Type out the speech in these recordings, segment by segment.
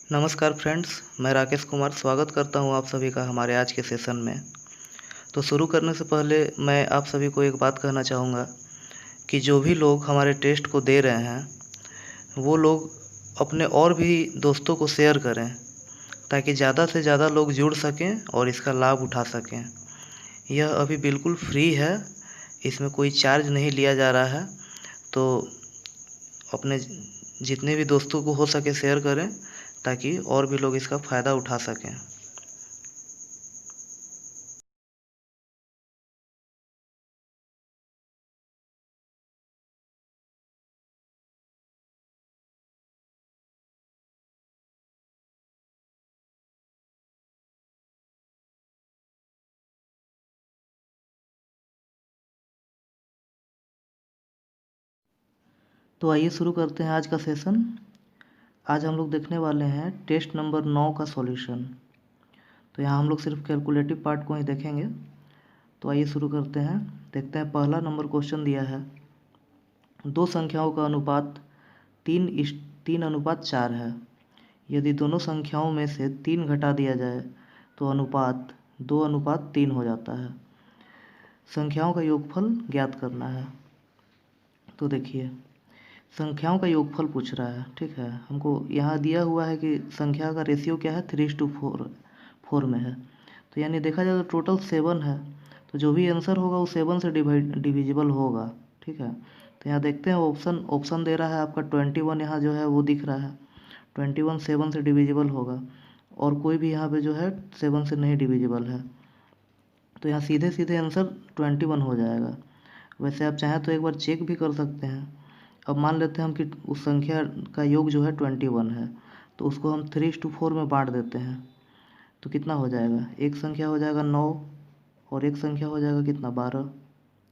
नमस्कार फ्रेंड्स, मैं राकेश कुमार स्वागत करता हूं आप सभी का हमारे आज के सेशन में। तो शुरू करने से पहले मैं आप सभी को एक बात कहना चाहूँगा कि जो भी लोग हमारे टेस्ट को दे रहे हैं वो लोग अपने और भी दोस्तों को शेयर करें ताकि ज़्यादा से ज़्यादा लोग जुड़ सकें और इसका लाभ उठा सकें। यह अभी बिल्कुल फ्री है, इसमें कोई चार्ज नहीं लिया जा रहा है। तो अपने जितने भी दोस्तों को हो सके शेयर करें ताकि और भी लोग इसका फ़ायदा उठा सकें। तो आइए शुरू करते हैं आज का सेशन। आज हम लोग देखने वाले हैं टेस्ट नंबर 9 का सॉल्यूशन। तो यहाँ हम लोग सिर्फ कैलकुलेटिव पार्ट को ही देखेंगे। तो आइए शुरू करते हैं। देखते हैं, पहला नंबर क्वेश्चन दिया है, दो संख्याओं का अनुपात 3:4 है। यदि दोनों संख्याओं में से 3 घटा दिया जाए तो अनुपात 2:3 हो जाता है। संख्याओं का योगफल ज्ञात करना है। तो देखिए, संख्याओं का योगफल पूछ रहा है, ठीक है। हमको यहाँ दिया हुआ है कि संख्या का रेशियो क्या है, 3:4 में है। तो यानी देखा जाए तो टोटल 7 है, तो जो भी आंसर होगा वो 7 से डिविजिबल होगा, ठीक है। तो यहाँ देखते हैं, ऑप्शन दे रहा है आपका 21, यहाँ जो है वो दिख रहा है 21 7 से डिविजिबल होगा, और कोई भी यहाँ पे जो है 7 से नहीं डिविजिबल है। तो यहाँ सीधे सीधे आंसर 21 हो जाएगा। वैसे आप चाहें तो एक बार चेक भी कर सकते हैं। अब मान लेते हैं हम कि उस संख्या का योग जो है 21 है, तो उसको हम 3:4 में बांट देते हैं। तो कितना हो जाएगा, एक संख्या हो जाएगा 9 और एक संख्या हो जाएगा कितना, 12।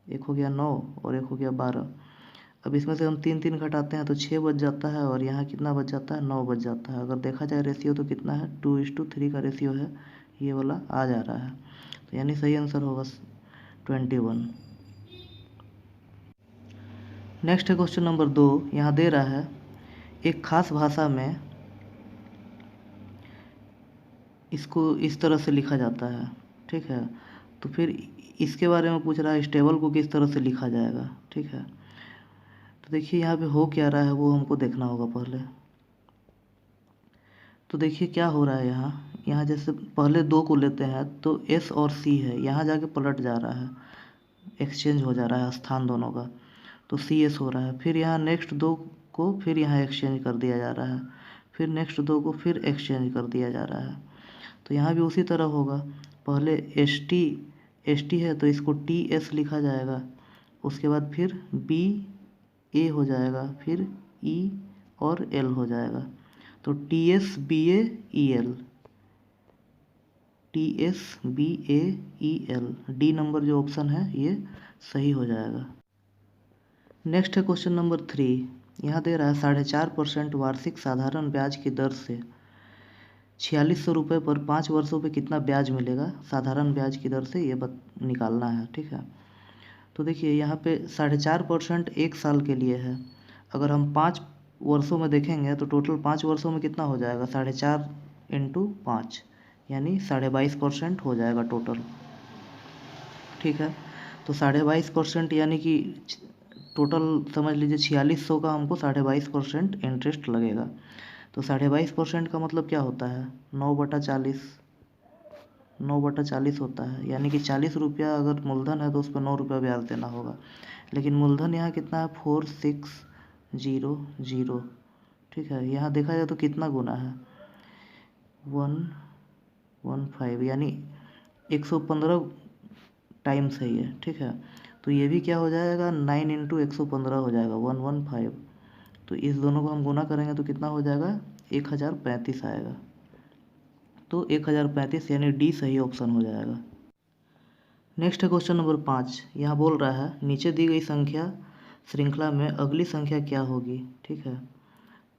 एक हो गया 9 और एक हो गया 12। अब इसमें से हम 3 घटाते हैं तो 6 बच जाता है, और यहाँ कितना बच जाता है, 9 बच जाता है। अगर देखा जाए रेशियो तो कितना है, 2:3 का रेशियो है, ये वाला आ जा रहा है। तो यानी सही आंसर होगा 21। नेक्स्ट है क्वेश्चन नंबर 2। यहाँ दे रहा है, एक खास भाषा में इसको इस तरह से लिखा जाता है, ठीक है। तो फिर इसके बारे में पूछ रहा है, इस टेबल को किस तरह से लिखा जाएगा, ठीक है। तो देखिए यहाँ पे हो क्या रहा है वो हमको देखना होगा पहले। तो देखिए क्या हो रहा है, यहाँ जैसे पहले 2 को लेते हैं तो एस और सी है, यहाँ जाके पलट जा रहा है, एक्सचेंज हो जा रहा है स्थान दोनों का, तो सी एस हो रहा है। फिर यहाँ नेक्स्ट 2 को फिर यहाँ एक्सचेंज कर दिया जा रहा है, फिर नेक्स्ट 2 को फिर एक्सचेंज कर दिया जा रहा है। तो यहाँ भी उसी तरह होगा, पहले एस टी है तो इसको टी एस लिखा जाएगा, उसके बाद फिर बी ए हो जाएगा, फिर ई और एल हो जाएगा। तो T S B A E L, T S B A E L, D number जो ऑप्शन है ये सही हो जाएगा। नेक्स्ट है क्वेश्चन नंबर 3। यहाँ दे रहा है 4.5% वार्षिक साधारण ब्याज की दर से 4600 रुपये पर 5 वर्षों पे कितना ब्याज मिलेगा, साधारण ब्याज की दर से ये निकालना है, ठीक है। तो देखिए यहाँ पे 4.5% एक साल के लिए है। अगर हम 5 वर्षों में देखेंगे तो टोटल 5 वर्षों में कितना हो जाएगा, 4.5 इंटू 5 यानी 22.5% हो जाएगा टोटल, ठीक है। तो 22.5% यानी कि टोटल समझ लीजिए 4600 का हमको 22.5% इंटरेस्ट लगेगा। तो 22.5% का मतलब क्या होता है, 9/40, 9/40 होता है। यानी कि 40 रुपया अगर मूलधन है तो उस पर 9 रुपया ब्याज देना होगा। लेकिन मूलधन यहाँ कितना है, 4600, ठीक है। यहाँ देखा जाए तो कितना गुना है, 115, यानी 115 टाइम्स है ये, ठीक है। तो ये भी क्या हो जाएगा, 9 इंटू 115 हो जाएगा, 115। तो इस दोनों को हम गुना करेंगे तो कितना हो जाएगा, 1035 आएगा। तो 1035 यानी डी सही ऑप्शन हो जाएगा। नेक्स्ट है क्वेश्चन नंबर 5। यहाँ बोल रहा है, नीचे दी गई संख्या श्रृंखला में अगली संख्या क्या होगी, ठीक है।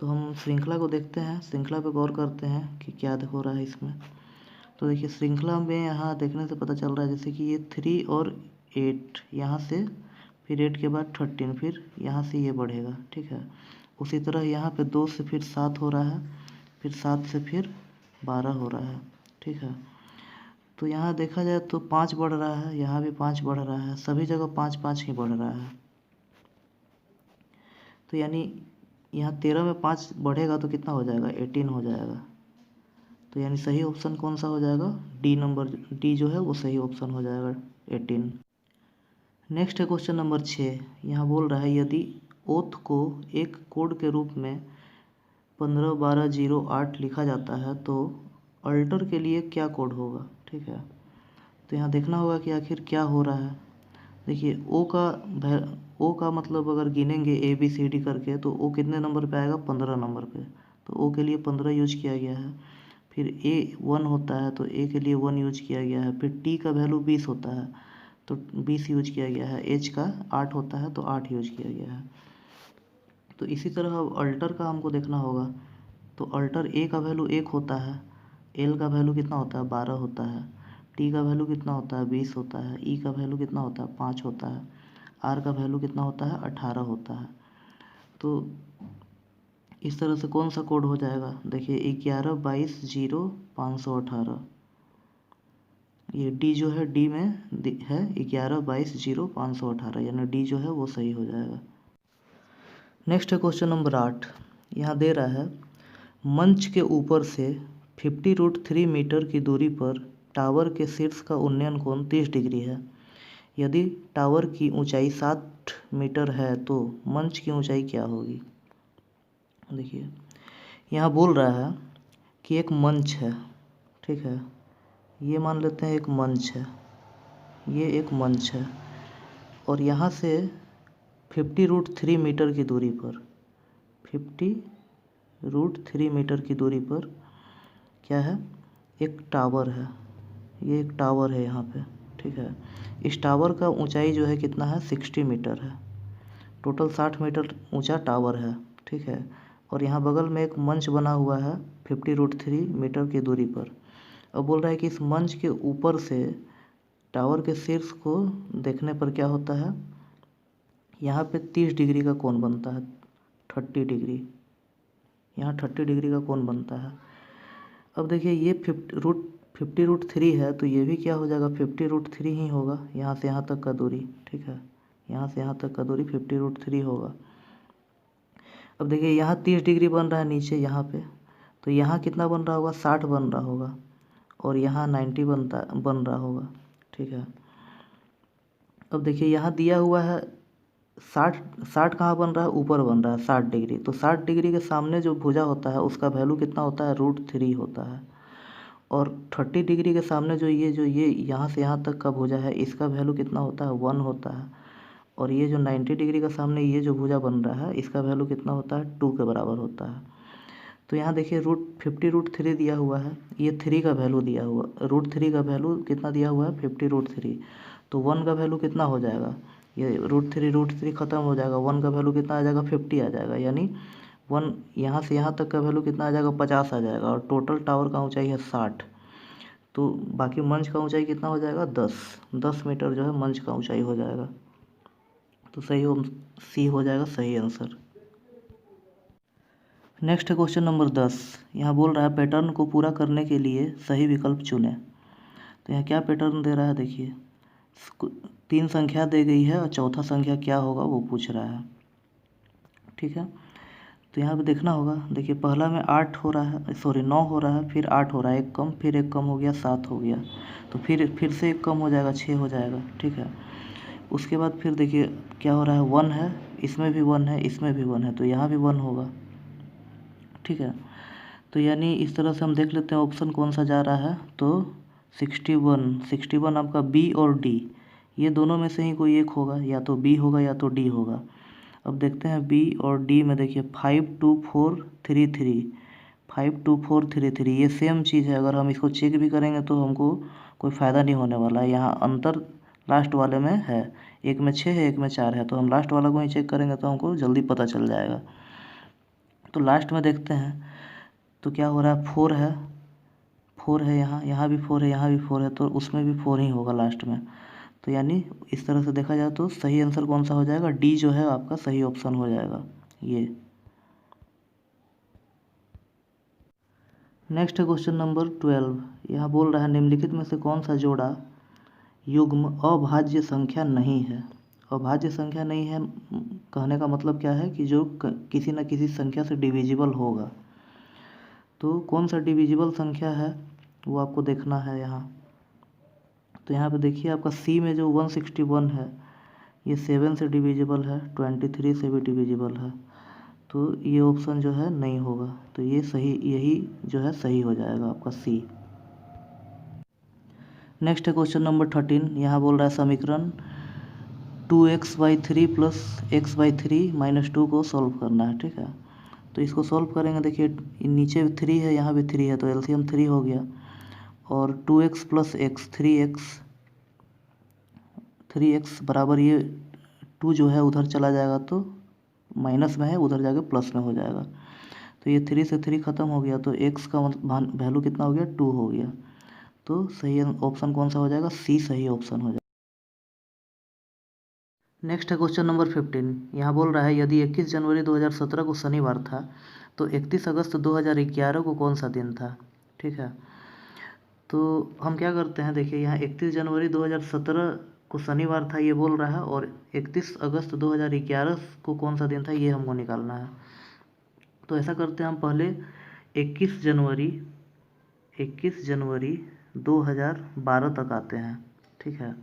तो हम श्रृंखला को देखते हैं, श्रृंखला पे गौर करते हैं कि क्या हो रहा है इसमें। तो देखिए श्रृंखला में यहाँ देखने से पता चल रहा है जैसे कि ये 3 और 8, यहाँ से फिर 8 के बाद 13, फिर यहाँ से ये बढ़ेगा, ठीक है। उसी तरह यहाँ पे 2 से फिर 7 हो रहा है, फिर 7 से फिर 12 हो रहा है, ठीक है। तो यहाँ देखा जाए तो 5 बढ़ रहा है, यहाँ भी 5 बढ़ रहा है, सभी जगह 5 5 ही बढ़ रहा है। तो यानी यहाँ 13 में 5 बढ़ेगा तो कितना हो जाएगा, 18 हो जाएगा। तो यानी सही ऑप्शन कौन सा हो जाएगा, डी जो है वो सही ऑप्शन हो जाएगा, 18। नेक्स्ट है क्वेश्चन नंबर 6। यहाँ बोल रहा है यदि ओथ को एक कोड के रूप में 151208 लिखा जाता है तो अल्टर के लिए क्या कोड होगा, ठीक है। तो यहाँ देखना होगा कि आखिर क्या हो रहा है। देखिए ओ का मतलब अगर गिनेंगे ABCD करके तो ओ कितने नंबर पे आएगा, 15 नंबर पे। तो ओ के लिए 15 यूज किया गया है। फिर ए 1 होता है तो ए के लिए 1 यूज किया गया है। फिर टी का वैल्यू 20 होता है तो 20 यूज किया गया है। एच का 8 होता है तो 8 यूज किया गया है। तो इसी तरह अब अल्टर का हमको देखना होगा। तो अल्टर ए का वैल्यू 1 होता है, एल का वैल्यू कितना होता है, 12 होता है, टी का वैल्यू कितना होता है, 20 होता है, ई का वैल्यू कितना होता है, 5 होता है, आर का वैल्यू कितना होता है, 18 होता है। तो इस तरह से कौन सा कोड हो जाएगा, देखिए 11-22-0518। ये डी जो है, डी में है 11-22-0518, यानी डी जो है वो सही हो जाएगा। नेक्स्ट है क्वेश्चन नंबर 8। यहाँ दे रहा है मंच के ऊपर से 50√3 मीटर की दूरी पर टावर के शीर्ष का उन्नयन कोण 30 डिग्री है। यदि टावर की ऊंचाई 60 मीटर है तो मंच की ऊंचाई क्या होगी। देखिए यहाँ बोल रहा है कि एक मंच है, ठीक है। ये मान लेते हैं एक मंच है, ये एक मंच है और यहाँ से 50√3 मीटर की दूरी पर 50√3 मीटर की दूरी पर क्या है, एक टावर है। ये एक टावर है यहाँ पे, ठीक है। इस टावर का ऊंचाई जो है कितना है, 60 मीटर है। टोटल 60 मीटर ऊंचा टावर है, ठीक है। और यहाँ बगल में एक मंच बना हुआ है 50√3 मीटर की दूरी पर। अब बोल रहा है कि इस मंच के ऊपर से टावर के शीर्ष को देखने पर क्या होता है, यहाँ पे 30 डिग्री का कोण बनता है, 30 डिग्री, यहाँ 30 डिग्री का कोण बनता है। अब देखिए ये 50√3 है तो ये भी क्या हो जाएगा, 50√3 ही होगा, यहाँ से यहाँ तक का दूरी, ठीक है। यहाँ से यहाँ तक का दूरी 50√3 होगा। अब देखिए यहाँ 30 डिग्री बन रहा है नीचे यहाँ पे, तो यहाँ कितना बन रहा होगा, 60 बन रहा होगा और यहाँ 90 बन रहा होगा, ठीक है। अब देखिए यहाँ दिया हुआ है 60 कहाँ बन रहा है, ऊपर बन रहा है 60 डिग्री। तो 60 डिग्री के सामने जो भुजा होता है उसका वैल्यू कितना होता है, √3 होता है। और 30 डिग्री के सामने जो ये यहाँ से यहाँ तक का भुजा है इसका वैल्यू कितना होता है, 1 होता है। और ये जो 90 डिग्री का सामने ये जो भुजा बन रहा है इसका वैल्यू कितना होता है, 2 के बराबर होता है। तो यहाँ देखिए 50√3 दिया हुआ है, ये 3 का वैल्यू दिया हुआ, √3 का वैल्यू कितना दिया हुआ है, 50√3। तो 1 का वैल्यू कितना हो जाएगा, ये √3 ख़त्म हो जाएगा, 1 का वैल्यू कितना आ जाएगा, 50 आ जाएगा। यानी 1 यहाँ से यहाँ तक का वैल्यू कितना आ जाएगा, 50 आ जाएगा। और टोटल टावर का ऊंचाई है 60, तो बाकी मंच का ऊंचाई कितना हो जाएगा, 10 मीटर जो है मंच का ऊंचाई हो जाएगा। तो सी हो जाएगा सही आंसर। नेक्स्ट है क्वेश्चन नंबर 10। यहाँ बोल रहा है पैटर्न को पूरा करने के लिए सही विकल्प चुनें। तो यहाँ क्या पैटर्न दे रहा है, देखिए 3 संख्या दे गई है और चौथा संख्या क्या होगा वो पूछ रहा है, ठीक है। तो यहाँ पे देखना होगा, देखिए पहला में 8 हो रहा है, सॉरी 9 हो रहा है, फिर 8 हो रहा है, एक कम, फिर एक कम हो गया, 7 हो गया। तो फिर से एक कम हो जाएगा, 6 हो जाएगा, ठीक है। उसके बाद फिर देखिए क्या हो रहा है, 1 है, इसमें भी 1 है, इसमें भी 1 है, तो यहाँ भी 1 होगा, ठीक है। तो यानी इस तरह से हम देख लेते हैं ऑप्शन कौन सा जा रहा है। तो 61 आपका बी और डी, ये दोनों में से ही कोई एक होगा, या तो बी होगा या तो डी होगा। अब देखते हैं बी और डी में, देखिए 52433, ये सेम चीज़ है। अगर हम इसको चेक भी करेंगे तो हमको कोई फ़ायदा नहीं होने वाला है। यहाँ अंतर लास्ट वाले में है, एक में 6 है, एक में 4 है, तो हम लास्ट वाला को ही चेक करेंगे तो हमको जल्दी पता चल जाएगा। तो लास्ट में देखते हैं तो क्या हो रहा है, 4 है, यहाँ भी 4 है, यहाँ भी 4 है, तो उसमें भी 4 ही होगा लास्ट में। तो यानी इस तरह से देखा जाए तो सही आंसर कौन सा हो जाएगा, डी जो है आपका सही ऑप्शन हो जाएगा ये। नेक्स्ट है क्वेश्चन नंबर 12। यहाँ बोल रहा है निम्नलिखित में से कौन सा जोड़ा युग्म अभाज्य संख्या नहीं है। अभाज्य संख्या नहीं है कहने का मतलब क्या है कि जो किसी न किसी संख्या से डिविजिबल होगा। तो कौन सा डिविजिबल संख्या है वो आपको देखना है यहाँ। तो यहाँ पे देखिए आपका सी में जो 161 है ये 7 से डिविजिबल है, 23 से भी डिविजिबल है। तो ये ऑप्शन जो है नहीं होगा। तो ये सही, यही जो है सही हो जाएगा आपका सी। नेक्स्ट है क्वेश्चन नंबर 13। यहाँ बोल रहा है समीकरण 2x/3 प्लस x/3 माइनस 2 को सॉल्व करना है। ठीक है, तो इसको सॉल्व करेंगे। देखिए नीचे 3 है, यहाँ भी 3 है, तो एलसीएम 3 हो गया। और 2x प्लस x 3x बराबर ये 2 जो है उधर चला जाएगा तो माइनस में है, उधर जाके प्लस में हो जाएगा। तो ये 3 से 3 ख़त्म हो गया, तो x का वैल्यू कितना हो गया, 2 हो गया। तो सही ऑप्शन कौन सा हो जाएगा, सी सही ऑप्शन हो जाएगा। नेक्स्ट है क्वेश्चन नंबर 15। यहाँ बोल रहा है यदि 21 जनवरी 2017 को शनिवार था तो 31 अगस्त 2011 को कौन सा दिन था। ठीक है, तो हम क्या करते हैं, देखिए यहाँ 31 जनवरी 2017 को शनिवार था ये बोल रहा है, और 31 अगस्त 2011 को कौन सा दिन था ये हमको निकालना है। तो ऐसा करते हैं हम पहले 21 जनवरी 2012 तक आते हैं। ठीक है,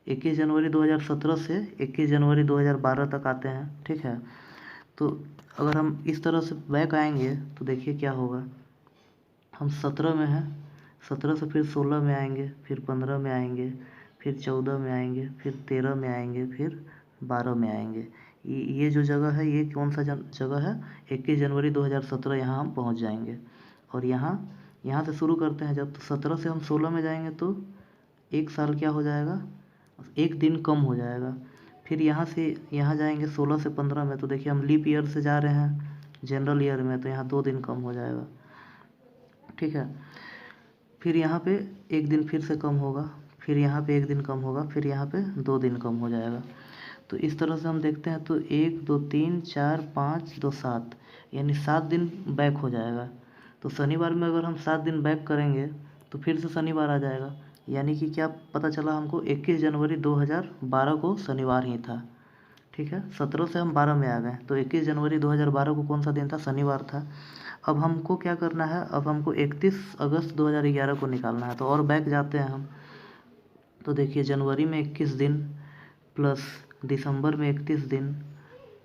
21 जनवरी 2017 से 21 जनवरी 2012 तक आते हैं। ठीक है, तो अगर हम इस तरह से बैक आएंगे तो देखिए क्या होगा। हम 17 में हैं, 17 से फिर 16 में आएंगे, फिर 15 में आएंगे, फिर 14 में आएंगे, फिर 13 में आएंगे, फिर 12 में आएंगे। ये जो जगह है ये कौन सा जगह है, 21 जनवरी 2017 यहाँ हम पहुँच जाएंगे। और यहाँ से शुरू करते हैं जब, तो 17 से हम 16 में जाएंगे तो एक साल क्या हो जाएगा, एक दिन कम हो जाएगा। फिर यहाँ से यहाँ जाएंगे 16 से 15 में, तो देखिए हम लीप ईयर से जा रहे हैं जनरल ईयर में, तो यहाँ 2 दिन कम हो जाएगा। ठीक है, फिर यहाँ पे एक दिन फिर से कम होगा, फिर यहाँ पे एक दिन कम होगा, फिर यहाँ पे 2 दिन कम हो जाएगा। तो इस तरह से हम देखते हैं तो 1 2 3 4 5 2 7 यानी 7 दिन बैक हो जाएगा। तो शनिवार में अगर हम 7 दिन बैक करेंगे तो फिर से शनिवार आ जाएगा। यानी कि क्या पता चला हमको, 21 जनवरी 2012 को शनिवार ही था। ठीक है, 17 से हम 12 में आ गए, तो 21 जनवरी 2012 को कौन सा दिन था, शनिवार था। अब हमको क्या करना है, अब हमको 31 अगस्त 2011 को निकालना है। तो और बैक जाते हैं हम, तो देखिए जनवरी में 21 दिन, प्लस दिसंबर में 31 दिन,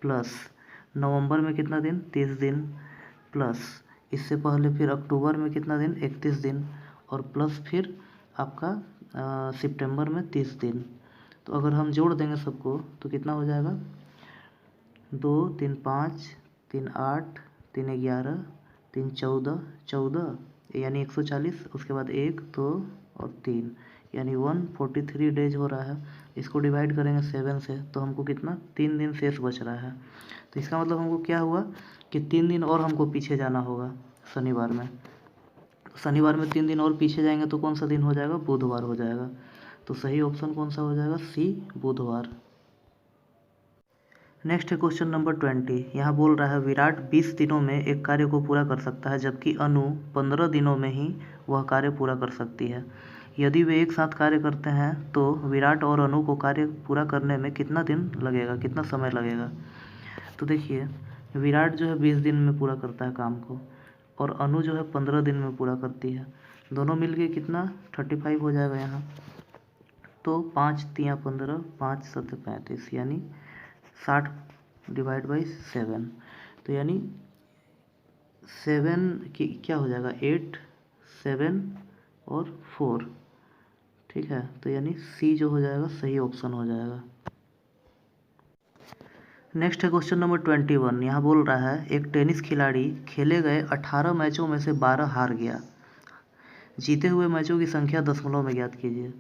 प्लस नवंबर में कितना दिन, 30 दिन, प्लस इससे पहले फिर अक्टूबर में कितना दिन, 31 दिन, और प्लस फिर आपका सितंबर में 30 दिन। तो अगर हम जोड़ देंगे सबको तो कितना हो जाएगा, 2 3 5 3 8 3 11 3 14 14 यानी 140, उसके बाद 1 2 और 3 यानी 143 डेज हो रहा है। इसको डिवाइड करेंगे 7 से तो हमको कितना, 3 दिन शेष बच रहा है। तो इसका मतलब हमको क्या हुआ कि 3 दिन और हमको पीछे जाना होगा शनिवार में। शनिवार में 3 दिन और पीछे जाएंगे तो कौन सा दिन हो जाएगा, बुधवार हो जाएगा। तो सही ऑप्शन कौन सा हो जाएगा, सी बुधवार। नेक्स्ट है क्वेश्चन नंबर 20। यहाँ बोल रहा है विराट 20 दिनों में एक कार्य को पूरा कर सकता है जबकि अनु 15 दिनों में ही वह कार्य पूरा कर सकती है। यदि वे एक साथ कार्य करते हैं तो विराट और अनु को कार्य पूरा करने में कितना दिन लगेगा, कितना समय लगेगा। तो देखिए विराट जो है 20 दिन में पूरा करता है काम को, और अनु जो है 15 दिन में पूरा करती है। दोनों मिलके कितना 35 हो जाएगा यहाँ। तो 5 3 15 5 7 35 यानी 60 डिवाइड बाई 7, तो यानी 7 की क्या हो जाएगा, 8 7 और 4। ठीक है, तो यानी सी जो हो जाएगा सही ऑप्शन हो जाएगा। नेक्स्ट है क्वेश्चन नंबर 21। यहाँ बोल रहा है एक टेनिस खिलाड़ी खेले गए 18 मैचों में से 12 हार गया, जीते हुए मैचों की संख्या दशमलव में ज्ञात कीजिए।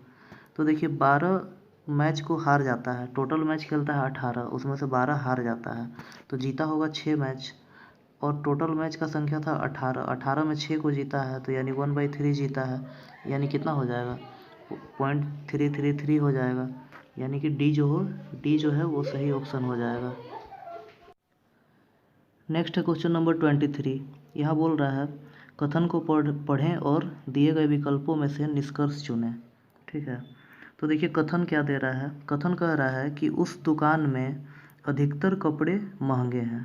तो देखिए 12 मैच को हार जाता है, टोटल मैच खेलता है 18, उसमें से 12 हार जाता है, तो जीता होगा 6 मैच, और टोटल मैच का संख्या था 18, 18 में 6 को जीता है तो यानी 1/3 जीता है, यानी कितना हो जाएगा 0.333 हो जाएगा, यानी कि डी जो है वो सही ऑप्शन हो जाएगा। नेक्स्ट है क्वेश्चन नंबर 23। यहाँ बोल रहा है कथन को पढ़ें और दिए गए विकल्पों में से निष्कर्ष चुनें। ठीक है, तो देखिए कथन क्या दे रहा है। कथन कह रहा है कि उस दुकान में अधिकतर कपड़े महंगे हैं।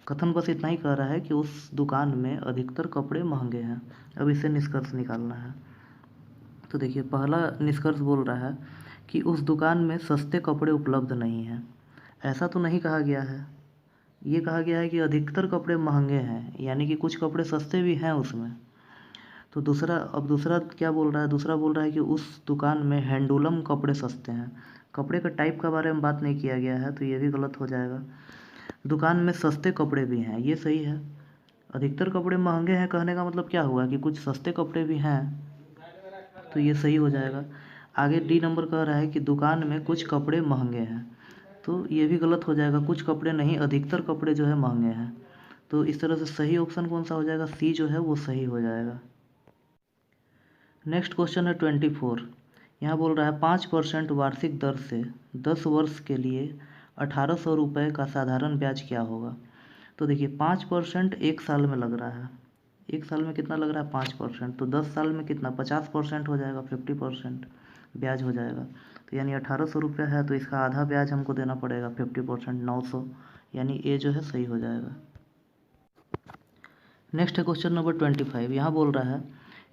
कथन बस इतना ही कह रहा है कि उस दुकान में अधिकतर कपड़े महंगे हैं। अब इसे निष्कर्ष निकालना है। तो देखिए पहला निष्कर्ष बोल रहा है कि उस दुकान में सस्ते कपड़े उपलब्ध नहीं हैं। ऐसा तो नहीं कहा गया है, ये कहा गया है कि अधिकतर कपड़े महंगे हैं, यानी कि कुछ कपड़े सस्ते भी हैं उसमें। तो दूसरा क्या बोल रहा है, दूसरा बोल रहा है कि उस दुकान में हैंडलूम कपड़े सस्ते हैं। कपड़े का टाइप के बारे में बात नहीं किया गया है, तो ये भी गलत हो जाएगा। दुकान में सस्ते कपड़े भी हैं, ये सही है। अधिकतर कपड़े महंगे हैं कहने का मतलब क्या हुआ कि कुछ सस्ते कपड़े भी हैं, तो ये सही हो जाएगा। आगे डी नंबर कह रहा है कि दुकान में कुछ कपड़े महंगे हैं, तो ये भी गलत हो जाएगा। कुछ कपड़े नहीं, अधिकतर कपड़े जो है महंगे हैं। तो इस तरह से सही ऑप्शन कौन सा हो जाएगा, सी जो है वो सही हो जाएगा। नेक्स्ट क्वेश्चन है 24। यहाँ बोल रहा है 5% वार्षिक दर से 10 वर्ष के लिए 1800 रुपये का साधारण ब्याज क्या होगा। तो देखिए 5% एक साल में लग रहा है। एक साल में कितना लग रहा है, 5%। तो 10 साल में कितना, 50% हो जाएगा, 50% ब्याज हो जाएगा। तो यानी 1800 रुपये है, तो इसका आधा ब्याज हमको देना पड़ेगा, 50%, 900, यानी ए जो है सही हो जाएगा। नेक्स्ट है क्वेश्चन नंबर 25। यहाँ बोल रहा है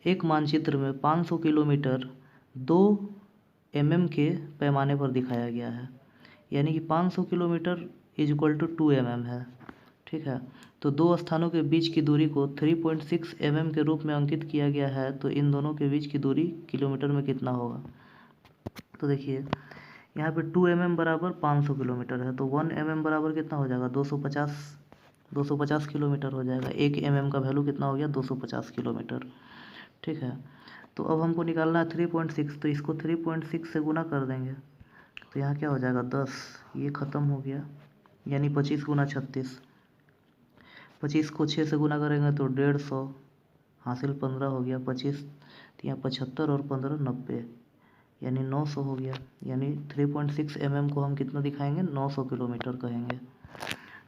एक मानचित्र में 500 किलोमीटर 2 mm के पैमाने पर दिखाया गया है, यानी कि 500 kilometre is equal to 2 mm है। ठीक है, तो दो स्थानों के बीच की दूरी को 3.6 mm के रूप में अंकित किया गया है, तो इन दोनों के बीच की दूरी किलोमीटर में कितना होगा। तो देखिए यहाँ पे 2 mm बराबर 500 किलोमीटर है, तो 1 mm बराबर कितना हो जाएगा, 250 किलोमीटर हो जाएगा। 1 mm का वैल्यू कितना हो गया, 250 किलोमीटर। ठीक है, तो अब हमको निकालना है 3.6, तो इसको 3.6 से गुना कर देंगे, तो यहाँ क्या हो जाएगा 10, ये ख़त्म हो गया, यानी 25 गुना 36। 25 को 6 से गुना करेंगे तो 150, हासिल 15 हो गया। 25 तो यहाँ 75 और 15 90, यानी 900 हो गया। यानी 3.6 mm को हम कितना दिखाएंगे, 900 किलोमीटर कहेंगे।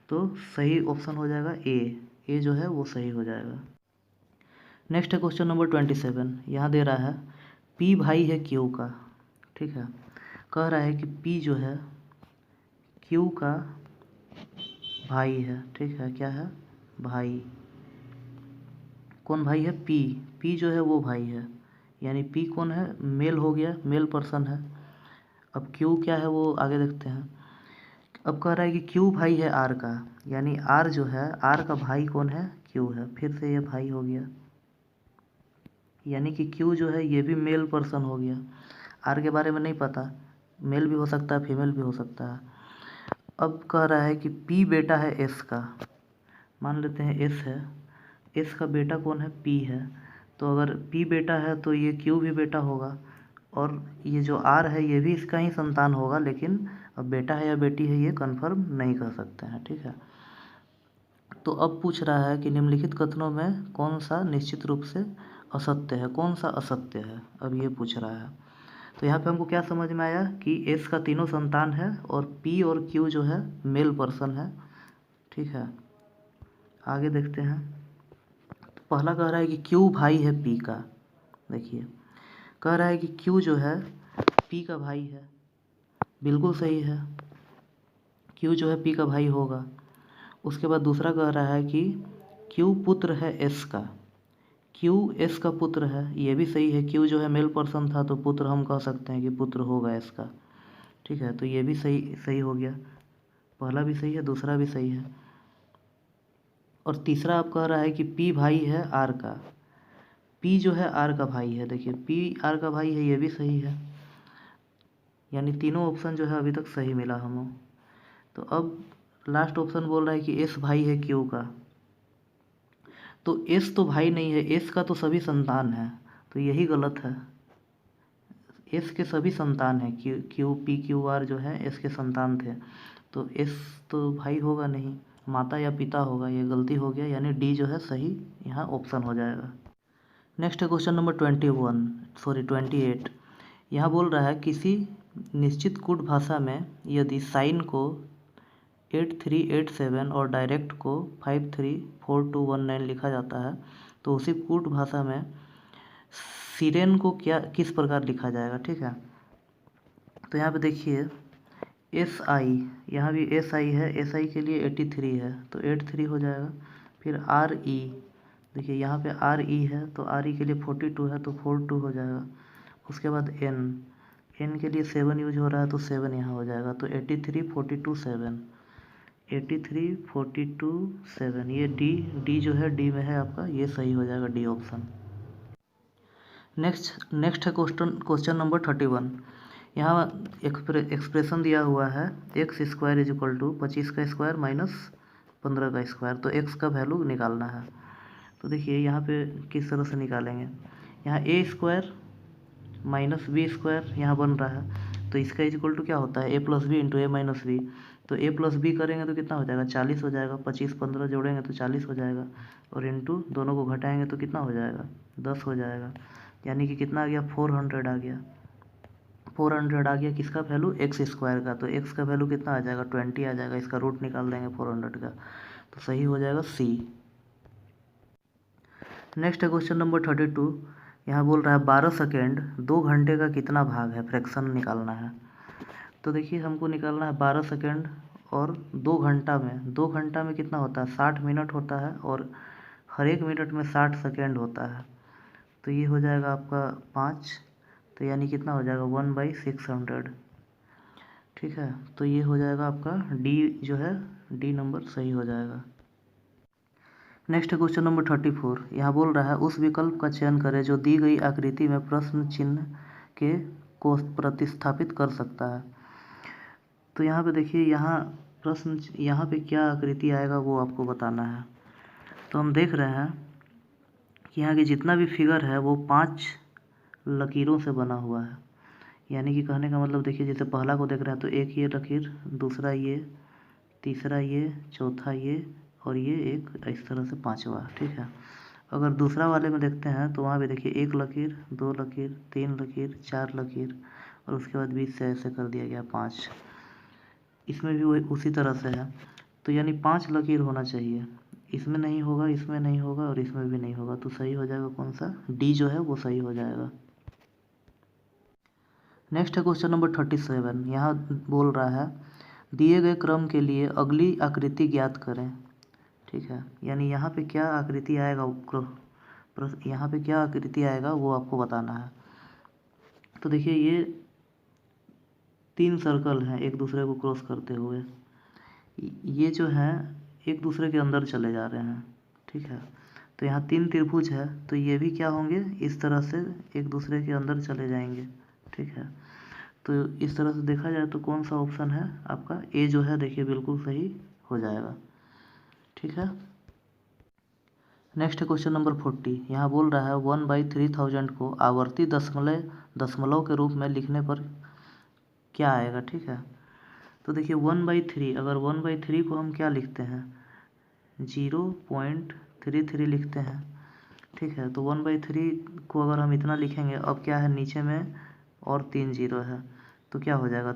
तो सही ऑप्शन हो जाएगा ए जो है वो सही हो जाएगा। नेक्स्ट है क्वेश्चन नंबर 27। यहाँ दे रहा है पी भाई है क्यू का। ठीक है, कह रहा है कि पी जो है क्यू का भाई है। ठीक है, क्या है, भाई। कौन भाई है, पी जो है वो भाई है, यानी पी कौन है, मेल हो गया, मेल पर्सन है। अब क्यू क्या है वो आगे देखते हैं। अब कह रहा है कि क्यू भाई है आर का, यानी आर जो है, आर का भाई कौन है, क्यू है। फिर से ये भाई हो गया, यानी कि क्यू जो है ये भी मेल पर्सन हो गया। आर के बारे में नहीं पता, मेल भी हो सकता है, फीमेल भी हो सकता है। अब कह रहा है कि पी बेटा है एस का, मान लेते हैं एस है, एस का बेटा कौन है, पी है। तो अगर पी बेटा है तो ये क्यू भी बेटा होगा, और ये जो आर है ये भी इसका ही संतान होगा, लेकिन अब बेटा है या बेटी है ये कंफर्म नहीं कर सकते हैं। ठीक है, तो अब पूछ रहा है कि निम्नलिखित कथनों में कौन सा निश्चित रूप से असत्य है, कौन सा असत्य है, अब ये पूछ रहा है। तो यहाँ पे हमको क्या समझ में आया कि एस का तीनों संतान है, और पी और क्यू जो है मेल पर्सन है। ठीक है, आगे देखते हैं। तो पहला कह रहा है कि क्यू भाई है पी का। देखिए कह रहा है कि क्यू जो है पी का भाई है, बिल्कुल सही है, क्यू जो है पी का भाई होगा। उसके बाद दूसरा कह रहा है कि क्यू पुत्र है एस का, क्यू एस का पुत्र है, ये भी सही है। क्यू जो है मेल पर्सन था, तो पुत्र हम कह सकते हैं कि पुत्र होगा एस का। ठीक है, तो ये भी सही हो गया, पहला भी सही है, दूसरा भी सही है। और तीसरा आप कह रहा है कि पी भाई है आर का, पी जो है आर का भाई है। देखिए पी आर का भाई है, ये भी सही है, यानी तीनों ऑप्शन जो है अभी तक सही मिला हमें। तो अब लास्ट ऑप्शन बोल रहा है कि एस भाई है क्यू का, तो एस तो भाई नहीं है, एस का तो सभी संतान है, तो यही गलत है। एस के सभी संतान हैं, क्यू पी क्यू आर जो है एस के संतान थे, तो एस तो भाई होगा नहीं, माता या पिता होगा, ये गलती हो गया, यानी डी जो है सही यहाँ ऑप्शन हो जाएगा। नेक्स्ट है क्वेश्चन नंबर 28। यहाँ बोल रहा है किसी निश्चित कूट भाषा में यदि साइन को 8387 और डायरेक्ट को 534219 लिखा जाता है, तो उसी कूट भाषा में सिरेन को किस प्रकार लिखा जाएगा, ठीक है। तो यहाँ पे देखिए SI, यहाँ भी SI है, SI के लिए 83 है तो 83 हो जाएगा। फिर RE, देखिए यहाँ पे RE है तो RE के लिए 42 है तो 42 हो जाएगा। उसके बाद N के लिए 7 यूज हो रहा है तो 7 यहाँ हो जाएगा। तो 83 42 7, 83 42 7, ये D जो है D में है आपका, ये सही हो जाएगा, D ऑप्शन। नेक्स्ट है क्वेश्चन नंबर 31। यहाँ एक्सप्रेशन दिया हुआ है x² = 25 का स्क्वायर माइनस 15 का स्क्वायर। तो x का वैल्यू निकालना है। तो देखिए यहाँ पे किस तरह से निकालेंगे। यहाँ a² माइनस b² यहाँ बन रहा है तो इसका इक्वल टू क्या होता है, a + b × a - b। तो a + b करेंगे तो कितना हो जाएगा, 40 हो जाएगा। 25 15 जोड़ेंगे तो 40 हो जाएगा और इंटू दोनों को घटाएंगे तो कितना हो जाएगा, 10 हो जाएगा। यानी कि कितना आ गया, 400 आ गया। 400 आ गया किसका वैल्यू, x² का। तो x का वैल्यू कितना आ जाएगा, 20 आ जाएगा। इसका रूट निकाल देंगे 400 का, तो सही हो जाएगा C। नेक्स्ट है क्वेश्चन नंबर 32। यहाँ बोल रहा है 12 सेकेंड 2 घंटे का कितना भाग है, फ्रैक्शन निकालना है। तो देखिए हमको निकालना है 12 सेकेंड और 2 घंटा में। 2 घंटा में कितना होता है, 60 मिनट होता है और हर एक मिनट में 60 सेकेंड होता है। तो ये हो जाएगा आपका 5, तो यानी कितना हो जाएगा 1/600, ठीक है। तो ये हो जाएगा आपका D जो है, D नंबर सही हो जाएगा। नेक्स्ट है क्वेश्चन नंबर 34। यहाँ बोल रहा है उस विकल्प का चयन करें जो दी गई आकृति में प्रश्न चिन्ह को प्रतिस्थापित कर सकता है। तो यहाँ पे देखिए, यहाँ पे क्या आकृति आएगा वो आपको बताना है। तो हम देख रहे हैं कि यहाँ की जितना भी फिगर है वो 5 लकीरों से बना हुआ है। यानी कि कहने का मतलब देखिए, जैसे पहला को देख रहे हैं तो एक ये लकीर, दूसरा ये, तीसरा ये, चौथा ये और ये एक, इस तरह से 5वां, ठीक है। अगर दूसरा वाले में देखते हैं तो वहाँ पे देखिए 1 लकीर, 2 लकीर, 3 लकीर, 4 लकीर और उसके बाद बीच से ऐसे कर दिया गया 5। इसमें भी वही उसी तरह से है। तो यानी 5 लकीर होना चाहिए। इसमें नहीं होगा, इसमें नहीं होगा और इसमें भी नहीं होगा। तो सही हो जाएगा कौन सा, D जो है वो सही हो जाएगा। नेक्स्ट है क्वेश्चन नंबर 37। यहाँ बोल रहा है दिए गए क्रम के लिए अगली आकृति ज्ञात करें, ठीक है। यानी यहाँ पे क्या आकृति आएगा, यहाँ पे क्या आकृति आएगा वो आपको बताना है। तो देखिए ये 3 सर्कल हैं एक दूसरे को क्रॉस करते हुए, ये जो है एक दूसरे के अंदर चले जा रहे हैं, ठीक है। तो यहाँ 3 त्रिभुज है तो ये भी क्या होंगे, इस तरह से एक दूसरे के अंदर चले जाएंगे, ठीक है। तो इस तरह से देखा जाए तो कौन सा ऑप्शन है आपका, A जो है देखिए बिल्कुल सही हो जाएगा, ठीक है। नेक्स्ट है क्वेश्चन नंबर 40। यहाँ बोल रहा है 1/3000 को आवर्ती दशमलव के रूप में लिखने पर क्या आएगा, ठीक है। तो देखिए 1/3, अगर 1/3 को हम क्या लिखते हैं, 0.33 लिखते हैं, ठीक है। तो 1/3 को अगर हम इतना लिखेंगे, अब क्या है नीचे में और 3 0 है तो क्या हो जाएगा,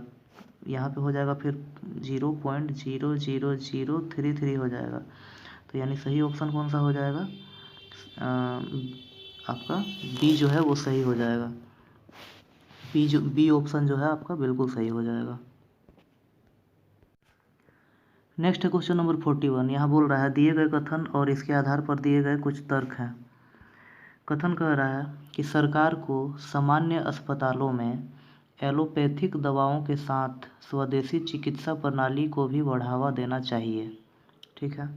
यहाँ पे हो जाएगा फिर 0.00033 हो जाएगा। तो यानी सही ऑप्शन कौन सा हो जाएगा, आपका D जो है वो सही हो जाएगा। B ऑप्शन जो है आपका बिल्कुल सही हो जाएगा। नेक्स्ट है क्वेश्चन नंबर 41। यहाँ बोल रहा है दिए गए कथन और इसके आधार पर दिए गए कुछ तर्क हैं। कथन कह रहा है कि सरकार को सामान्य अस्पतालों में एलोपैथिक दवाओं के साथ स्वदेशी चिकित्सा प्रणाली को भी बढ़ावा देना चाहिए, ठीक है।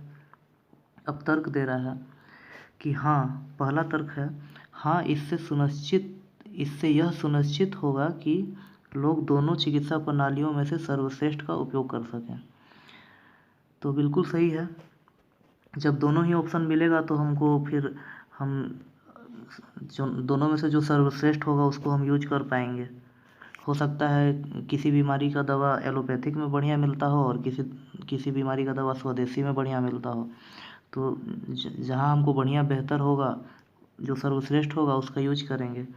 अब तर्क दे रहा है कि हाँ, पहला तर्क है हाँ, इससे यह सुनिश्चित होगा कि लोग दोनों चिकित्सा प्रणालियों में से सर्वश्रेष्ठ का उपयोग कर सकें। तो बिल्कुल सही है, जब दोनों ही ऑप्शन मिलेगा तो हमको फिर हम जो दोनों में से जो सर्वश्रेष्ठ होगा उसको हम यूज कर पाएंगे। हो सकता है किसी बीमारी का दवा एलोपैथिक में बढ़िया मिलता हो और किसी बीमारी का दवा स्वदेशी में बढ़िया मिलता हो। तो जहाँ हमको बढ़िया बेहतर होगा, जो सर्वश्रेष्ठ होगा उसका यूज करेंगे।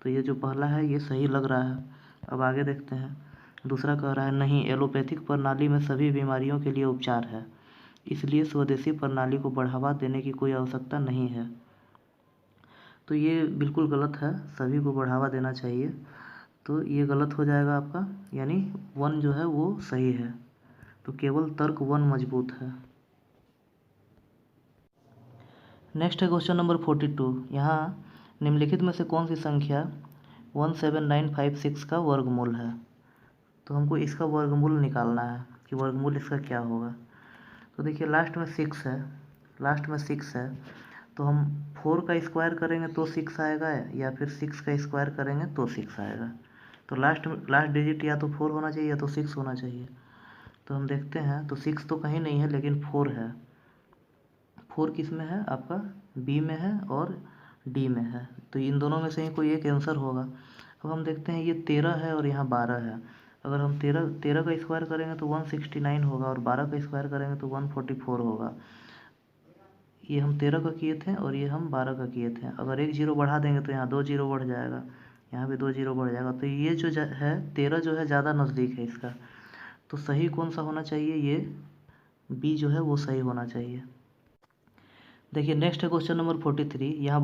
तो ये जो पहला है ये सही लग रहा है। अब आगे देखते हैं। दूसरा कह रहा है नहीं, एलोपैथिक प्रणाली में सभी बीमारियों के लिए उपचार है, इसलिए स्वदेशी प्रणाली को बढ़ावा देने की कोई आवश्यकता नहीं है। तो ये बिल्कुल गलत है, सभी को बढ़ावा देना चाहिए। तो ये गलत हो जाएगा आपका, यानी 1 जो है वो सही है। तो केवल तर्क 1 मजबूत है। नेक्स्ट है क्वेश्चन नंबर 42। यहाँ निम्नलिखित में से कौन सी संख्या 17956 का वर्गमूल है। तो हमको इसका वर्गमूल निकालना है कि वर्गमूल इसका क्या होगा। तो देखिए लास्ट में 6 है, लास्ट में 6 है, तो हम 4 का स्क्वायर करेंगे तो 6 आएगा, या फिर 6 का स्क्वायर करेंगे तो 6 आएगा। तो लास्ट डिजिट या तो 4 होना चाहिए या तो 6 होना चाहिए। तो हम देखते हैं, तो 6 तो कहीं नहीं है, लेकिन 4 है। 4 किस में है आपका, बी में है और डी में है। तो इन दोनों में से ही कोई एक आंसर होगा। अब हम देखते हैं, ये 13 है और यहाँ 12 है। अगर हम 13 का स्क्वायर करेंगे तो 169 होगा, और 12 का स्क्वायर करेंगे तो 144 होगा। ये हम 13 का किए थे और ये हम 12 का किए थे। अगर एक जीरो बढ़ा देंगे तो यहाँ 2 जीरो बढ़ जाएगा, यहाँ भी 2 जीरो बढ़ जाएगा। तो ये जो है 13 जो है ज़्यादा नज़दीक है इसका। तो सही कौन सा होना चाहिए, ये बी जो है वो सही होना चाहिए। देखिए नेक्स्ट है क्वेश्चन नंबर 43। यहाँ